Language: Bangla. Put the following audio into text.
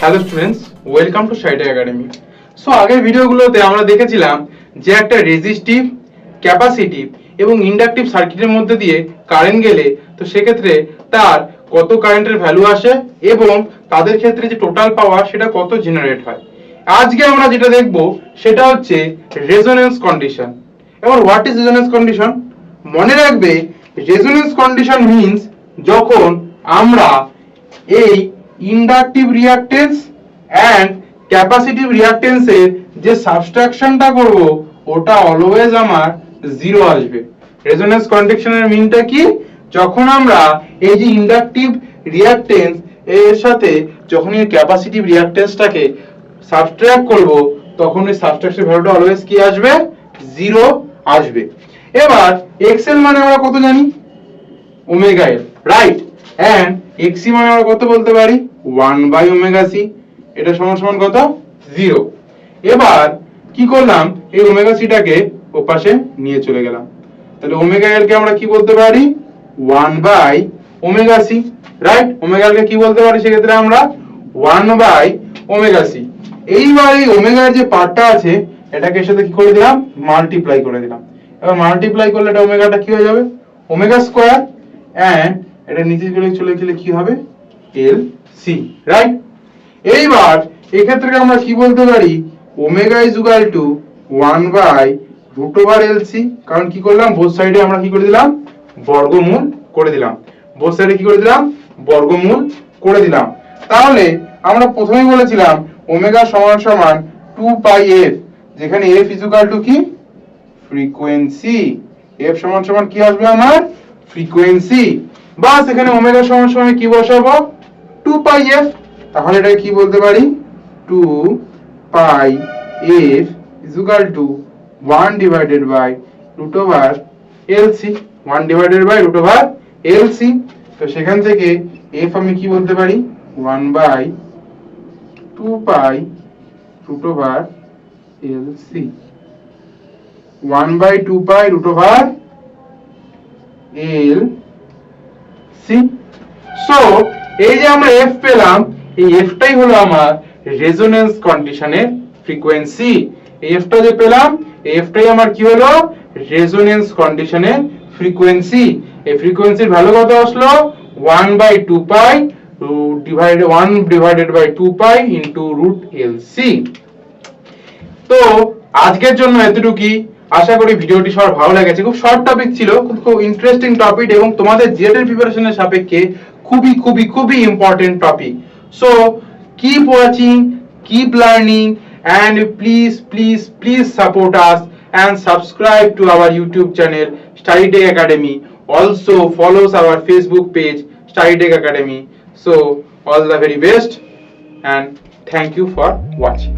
Hello students, welcome to sci-tech academy. So আগের ভিডিওগুলোতে আমরা দেখেছিলাম যে একটা রেজিস্টিভ, ক্যাপাসিটিভ এবং ইন্ডাকটিভ সার্কিটের মধ্যে দিয়ে কারেন্ট গেলে তো সেক্ষেত্রে তার কত কারেন্টের ভ্যালু আসে এবং তাদের ক্ষেত্রে যে টোটাল পাওয়ার সেটা কত জেনারেট হয়। আজকে আমরা যেটা দেখব সেটা হচ্ছে রেজোন্যান্স কন্ডিশন। এবার হোয়াট ইজ রেজোন্যান্স কন্ডিশন? মনে রাখবে, রেজোন্যান্স কন্ডিশন মিন্স যখন আমরা এই ইন্ডাকটিভ রিঅ্যাকট্যান্স এন্ড ক্যাপাসিটিভ রিঅ্যাকট্যান্সের যে সাবট্রাকশনটা করব ওটা অলওয়েজ আমার জিরো আসবে। রেজোন্যান্স কন্ডিশনের মিনটা কি? যখন আমরা এই যে ইন্ডাকটিভ রিঅ্যাকট্যান্স এর সাথে যখন এই ক্যাপাসিটিভ রিঅ্যাকট্যান্সটাকে সাবট্রাক্ট করব তখন এই সাবট্রাকশন ভ্যালুটা অলওয়েজ কি আসবে? জিরো আসবে। এবার এক্সএল মানে আমরা কত জানি? Omega L, right? এন্ড এক্সি মানে আমরা কত বলতে পারি? 1/ওমেগা সি। এটা সমান সমান কত? 0। এবার কি করলাম? এই ওমেগা সিটাকে ওপাশে নিয়ে চলে গেলাম। তাহলে ওমেগা এল কে আমরা কি বলতে পারি? 1/ওমেগা সি, রাইট? ওমেগা এল কে কি বলতে পারি সেক্ষেত্রে আমরা? 1/ওমেগা সি। এইবার এই ওমেগার যে পার্টটা আছে এটাকে এর সাথে কি করে দিলাম? মাল্টিপ্লাই করে দিলাম। এবার মাল্টিপ্লাই করলে এটা ওমেগাটা কি হয়ে যাবে? ওমেগা স্কয়ার এন্ড এটা নিচে চলে গেলে কি হবে? L C, right? এইবার এই ক্ষেত্রে আমরা কি বলতে পারি? Omega is equal to 1/√LC। কারণ কি করলাম? বোথ সাইডে আমরা কি করে দিলাম? বর্গমূল করে দিলাম। বোথ সাইডে কি করে দিলাম? বর্গমূল করে দিলাম। তাহলে আমরা প্রথমেই বলেছিলাম ওমেগা সমান সমান 2πf, যেখানে f ইজ ইকুয়াল টু কি? ফ্রিকোয়েন্সি। f সমান সমান কি আসবে আমার? ফ্রিকোয়েন্সি। বাস এখানে ওমেগা সমান সমান কি বসাবো? 2πf। তাহলে এটা কি বলতে পারি? 2πf is equal to 1/√LC। 1/√LC। তো সেখান থেকে f আমি কি বলতে পারি? 1/2π√LC। 1/2π√LC। সো এই যে আমরা f পেলাম, এই f টাই হলো আমার রেজোন্যান্স কন্ডিশনের ফ্রিকোয়েন্সি। এই f টা যে পেলাম, এই f টাই আমার কি হলো? রেজোন্যান্স কন্ডিশনের ফ্রিকোয়েন্সি। এই ফ্রিকোয়েন্সির ভ্যালু কত আসলো? 1/2π √LC। তো আজকের জন্য এতটুকুই। আশা করি ভিডিওটি সবার ভালো লেগেছে। খুব শর্ট টপিক ছিল, খুব ইন্টারেস্টিং টপিক এবং তোমাদের জেড এর প্রিপারেশনের সাপেক্ষে খুবই important topic. So keep watching, keep learning and please support us and subscribe to our YouTube channel Study Tech Academy. Also follows our Facebook page Study Tech Academy. So all the very best and thank you for watching.